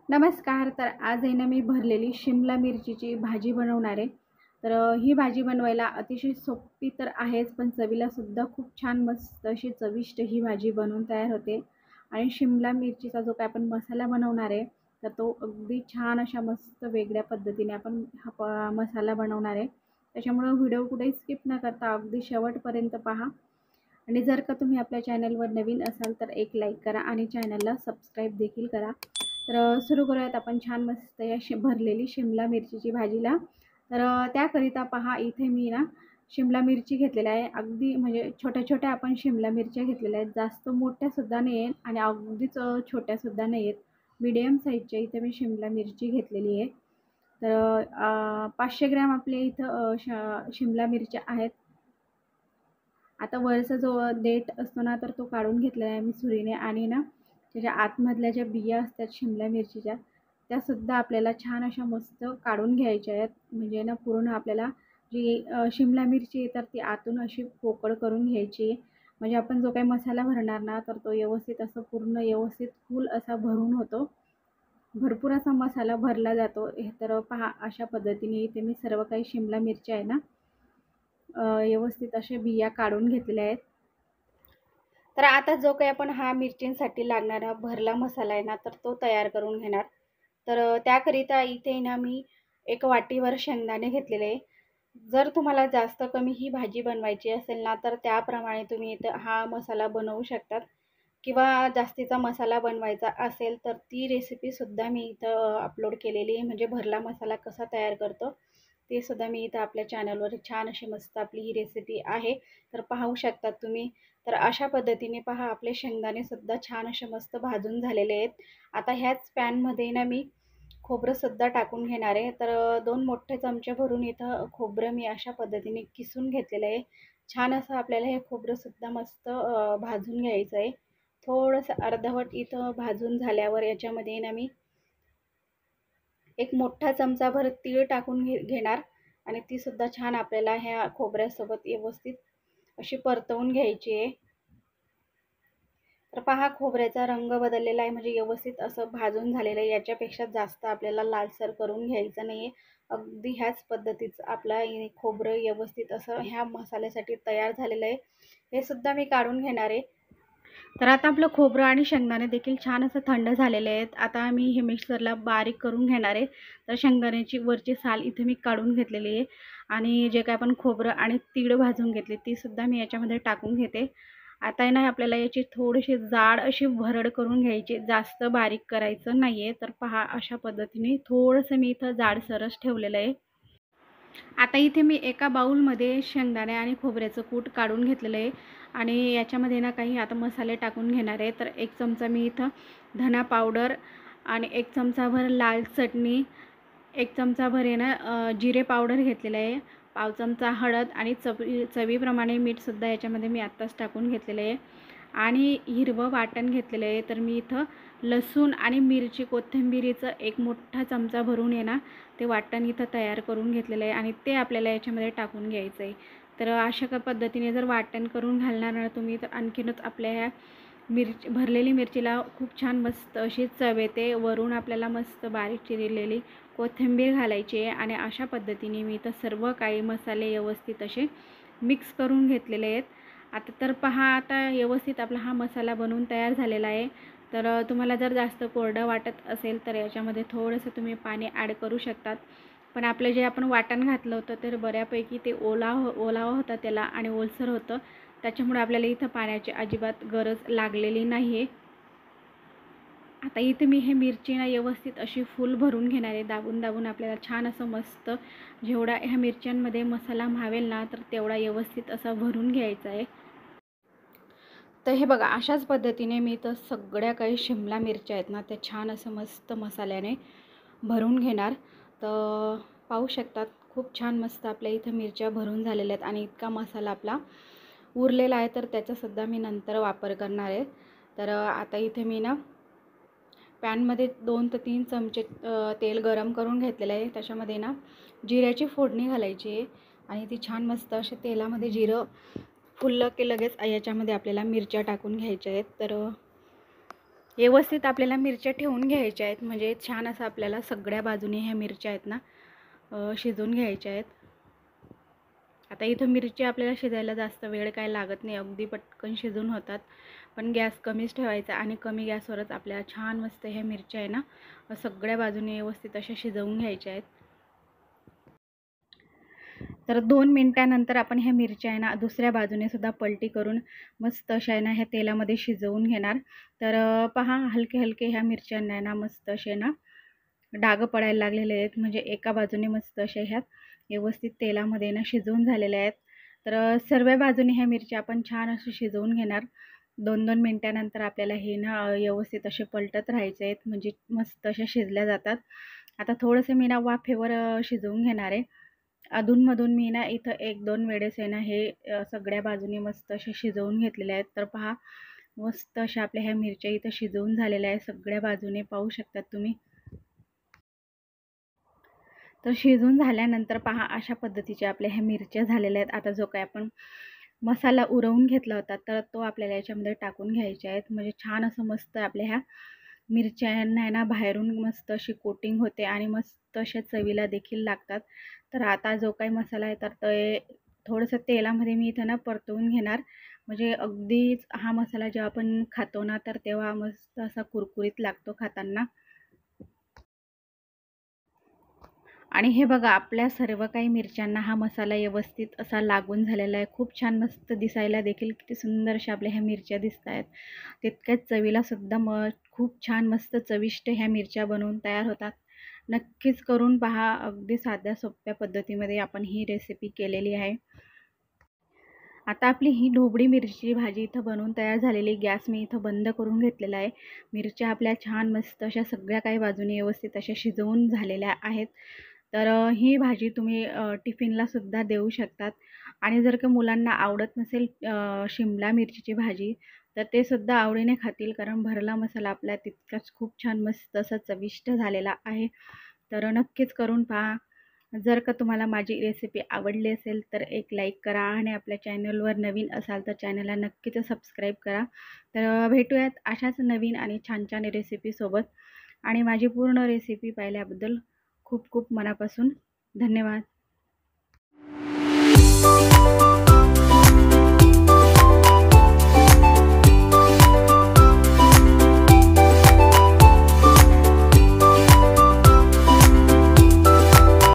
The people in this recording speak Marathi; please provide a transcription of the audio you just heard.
नमस्कार. तर आज आहे ना मी भरलेली शिमला मिरचीची भाजी बनवणार आहे. ही भाजी बनवायला अतिशय सोपी तर आहेच, पण चवीलासुद्धा खूप छान मस्त अशी चविष्ट ही भाजी बनवून तयार होते. आणि शिमला मिरचीचा जो काही आपण मसाला बनवणार आहे, तर तो अगदी छान अशा मस्त वेगळ्या पद्धतीने आपण हा मसाला बनवणार आहे. त्याच्यामुळं व्हिडिओ कुठेही स्किप न करता अगदी शेवटपर्यंत पहा. आणि जर का तुम्ही आपल्या चॅनलवर नवीन असाल तर एक लाईक करा आणि चॅनलला सबस्क्राईब देखील करा. सुरू करूयात आपण छान मस्त या भरलेली शिमला मिरचीची भाजीला. त्याकरिता पहा, इथे मी ना शिमला मिरची घेतलेल्या आहे. अगदी म्हणजे छोट्या-छोट्या आपण शिमला मिरच्या घेतलेल्या आहेत. जास्त मोठ्यासुद्धा नाही आहेत आणि अगदीच छोट्यासुद्धा नाही आहेत. मीडियम साईजच्या इथे मी शिमला मिरची घेतलेली आहे. 500 ग्रॅम आपल्या इथं शिमला मिरच्या आहेत. आता वरचा जो देठ असतो ना, तर तो काढून घेतलेला आहे मी सुरीने. आणि ना त्याच्या आतमधल्या ज्या बिया असतात शिमला मिरचीच्या, त्यासुद्धा आपल्याला छान अशा मस्त काढून घ्यायच्या आहेत. म्हणजे ना पूर्ण आपल्याला जी शिमला मिरची आहे तर ती आतून अशी पोकळ करून घ्यायची. म्हणजे आपण जो काही मसाला भरणार ना, तर तो व्यवस्थित असं पूर्ण व्यवस्थित फुल असा भरून होतो. भरपूर असा मसाला भरला जातो. हे तर पहा, अशा पद्धतीने इथे मी सर्व काही शिमला मिरच्या आहे ना व्यवस्थित अशा बिया काढून घेतलेल्या आहेत. तर आता जो काही आपण हा मिरचींसाठी लागणारा भरला मसाला आहे ना, तर तो तयार करून घेणार. त्याकरिता इथे ना मी एक वाटीवर शेंगदाणे घेतलेले आहे. जर तुम्हाला जास्त कमी ही भाजी बनवायची असेल ना, तर त्याप्रमाणे तुम्ही इथं हा मसाला बनवू शकतात. किंवा जास्तीचा मसाला बनवायचा असेल तर ती रेसिपीसुद्धा मी इथं अपलोड केलेली आहे. म्हणजे भरला मसाला कसा तयार करतो ते सुद्धा मी इथं आपल्या चॅनलवर छान अशी मस्त आपली ही रेसिपी आहे, तर पाहू शकतात तुम्ही. तर अशा पद्धतीने पहा, आपले शेंगदाणेसुद्धा छान असे मस्त भाजून झालेले आहेत. आता ह्याच पॅनमध्ये ना मी खोबरंसुद्धा टाकून घेणार आहे. 2 मोठे चमचे भरून इथं खोबरं मी अशा पद्धतीने किसून घेतलेलं आहे. छान असं आपल्याला हे खोबरंसुद्धा मस्त भाजून घ्यायचं आहे. थोडंसं अर्धवट इथं भाजून झाल्यावर याच्यामध्ये ना मी एक मोठा चमचाभर तीळ टाकून घेणार आणि ती सुद्धा छान आपल्याला ह्या खोबऱ्यासोबत व्यवस्थित अशी परतवून घ्यायची आहे. तर पहा, खोबऱ्याचा रंग बदललेला आहे, म्हणजे व्यवस्थित असं भाजून झालेलं आहे. याच्यापेक्षा जास्त आपल्याला लालसर करून घ्यायचं नाही आहे. अगदी ह्याच पद्धतीचं आपलं खोबरं व्यवस्थित असं ह्या मसाल्यासाठी तयार झालेलं आहे. हे सुद्धा मी काढून घेणार आहे. तर आता आपलं खोबरं आणि शेंगदाणे देखील छान असं थंड झालेले आहेत. आता मी हे मिक्सरला बारीक करून घेणार आहे. तर शेंगदाण्याची वरची साल इथे मी काढून घेतलेली आहे आणि जे काही आपण खोबरं आणि तीळ भाजून घेतली ती सुद्धा मी याच्यामध्ये टाकून घेते. आता आहे ना आपल्याला याची थोडीशी जाड अशी भरड करून घ्यायची, जास्त बारीक करायचं नाही आहे. तर पहा, अशा पद्धतीने थोडंसं मी इथं जाडसरच ठेवलेलं आहे. आता इथे मी एका बाउलमध्ये शेंगदाणे आणि खोबऱ्याचं कूट काढून घेतलेलं आहे आणि याच्यामध्ये ना काही आता मसाले टाकून घेणार आहे. तर 1 चमचा मी इथं धना पावडर आणि 1 चमचाभर लाल चटणी, 1 चमचाभर आहे ना जिरे पावडर घेतलेलं आहे, पाव चमचा हळद आणि चवीप्रमाणे मीठसुद्धा याच्यामध्ये मी आत्ताच टाकून घेतलेलं आहे. आणि हिरवं वाटण घेतलेलं आहे. तर मी इथं लसूण आणि मिरची कोथिंबिरीचं 1 मोठा चमचा भरून आहे ना ते वाटण इथं तयार करून घेतलेलं आहे आणि ते आपल्याला याच्यामध्ये टाकून घ्यायचं आहे. तर अशा पद्धतीने जर वाटण करून घालणार ना तुम्ही, तर आणखीनच आपल्या ह्या भरलेली मिरचीला खूप छान मस्त अशी चव येते. वरून आपल्याला मस्त बारीक चिरलेली कोथिंबीर घालायची आहे आणि अशा पद्धतीने मी इथं सर्व काही मसाले व्यवस्थित असे मिक्स करून घेतलेले आहेत. आता पहा, आता व्यवस्थित आपला हा मसाला बनवून तयार झालेला आहे. तुम्हाला जर जास्त कोरडं वाटत असेल तर याच्यामध्ये थोडंसं तुम्ही पाणी ॲड करू शकतात. पण आपलं जे आपण वाटण घातलं होतं तर बऱ्यापैकी ते ओलावा होता त्याला आणि ओलसर होतं. त्याच्यामुळे आपल्याला इथं पाण्याची अजिबात गरज लागलेली नाही आहे. आता इथे मी हे मिरची ना व्यवस्थित अशी फुल भरून घेणार आहे. दाबून दाबून आपल्याला छान असं मस्त जेवढा ह्या मिरच्यांमध्ये मसाला मावेल ना, तर तेवढा व्यवस्थित असा भरून घ्यायचा आहे. तर हे बघा, अशाच पद्धतीने मी तर सगळ्या काही शिमला मिरच्या आहेत ना, त्या छान असं मस्त मसाल्याने भरून घेणार. तर पाहू शकतात, खूप छान मस्त आपल्या इथं मिरच्या भरून झालेल्या आहेत आणि इतका मसाला आपला उरलेला आहे. तर त्याचासुद्धा मी नंतर वापर करणार आहे. आता इथे मी ना पॅनमध्ये 2 ते 3 चमचे तेल गरम करून घेतलेलं आहे. त्याच्यामध्ये ना जिऱ्याची फोडणी घालायची आहे आणि ती छान मस्त अशी तेलामध्ये जिरं फुललं की लगेच याच्यामध्ये आपल्याला मिरच्या टाकून घ्यायच्या आहेत. व्यवस्थित आपल्याला मिरच्या ठेवून घ्यायच्या आहेत, म्हणजे छान असं आपल्याला सगळ्या बाजूने ह्या मिरच्या आहेत ना शिजवून घ्यायच्या आहेत. आता इथं मिरची आपल्याला शिजायला जास्त वेळ काय लागत नाही, अगदी पटकन शिजून होतात. पण गॅस कमीच ठेवायचा आणि कमी गॅसवरच आपल्याला छान मस्त ह्या मिरच्या आहे ना सगळ्या बाजूने व्यवस्थित अशा शिजवून घ्यायच्या आहेत. तर 2 मिनिटानंतर आपण ह्या मिरच्या आहे ना दुसऱ्या बाजूने सुद्धा पलटी करून मस्त अशा आहे ना ह्या तेलामध्ये शिजवून घेणार. तर पहा हलके हलके ह्या मिरच्यांना आहे ना मस्त असे ना डाग पडायला लागलेले आहेत, म्हणजे एका बाजूने मस्त अशा ह्या व्यवस्थित तेलामध्ये ना शिजवून झालेल्या आहेत. तर सर्व बाजूने ह्या मिरच्या आपण छान असे शिजवून घेणार. 2-2 मिनिटानंतर आपल्याला हे ना व्यवस्थित असे पलटत राहायचे आहेत, म्हणजे मस्त अशा शिजल्या जातात. आता थोडंसं मी ना वाफेवर शिजवून घेणार आहे. अधूनमधून मी ना इथं 1-2 वेळेस आहे ना हे सगळ्या बाजूनी मस्त असे शिजवून घेतलेले आहेत. तर पहा मस्त अशा आपल्या ह्या मिरच्या इथं शिजवून झालेल्या आहेत, सगळ्या बाजूने पाहू शकतात तुम्ही. तर शिजून झाल्यानंतर पहा अशा पद्धतीच्या आपल्या ह्या मिरच्या झालेल्या आहेत. आता जो काय आपण मसाला उरवून घेतला होता तर तो आपल्याला याच्यामध्ये टाकून घ्यायचे आहेत, म्हणजे छान असं मस्त आपल्या ह्या मिरच्यांना आहे ना बाहेरून मस्त अशी कोटिंग होते आणि मस्त अशा चवीला देखील लागतात. तर आता जो काही मसाला आहे तर ते थोडंसं तेलामध्ये मी इथं ना परतवून घेणार, म्हणजे अगदीच हा मसाला जेव्हा आपण खातो ना तर तेव्हा मस्त असा कुरकुरीत लागतो खाताना. आणि हे बघा आपल्या सर्व काही मिरच्यांना हा मसाला व्यवस्थित असा लागून झालेला आहे. खूप छान मस्त दिसायला देखील किती सुंदर अशा आपल्या ह्या मिरच्या दिसत आहेत. तितक्याच चवीला सुद्धा खूप छान मस्त चविष्ट ह्या मिरच्या बनवून तयार होतात. नक्कीच करून पहा. अगदी साध्या सोप्या पद्धतीमध्ये आपण ही रेसिपी केलेली आहे. आता आपली ही ढोबळी मिरची भाजी इथं बनवून तयार झालेली. गॅस मी इथं बंद करून घेतलेला आहे. मिरच्या आपल्या छान मस्त अशा सगळ्या काही बाजूने व्यवस्थित अशा शिजवून झालेल्या आहेत. तर ही भाजी तुम्ही टिफिनलासुद्धा देऊ शकतात. आणि जर का मुलांना आवडत नसेल शिमला मिरचीची भाजी तर ते सुद्धा आवडीने खातील, कारण भरला मसाला आपला तितकाच खूप छान मस्त असा चविष्ट झालेला आहे. तर नक्कीच करून पहा. जर का तुम्हाला माझी रेसिपी आवडली असेल तर एक लाईक करा आणि आपल्या चॅनलवर नवीन असाल तर चॅनलला नक्कीच सबस्क्राईब करा. तर भेटूयात अशाच नवीन आणि छान छान रेसिपीसोबत. आणि माझी पूर्ण रेसिपी पाहिल्याबद्दल खूप खूप मनापासून धन्यवाद.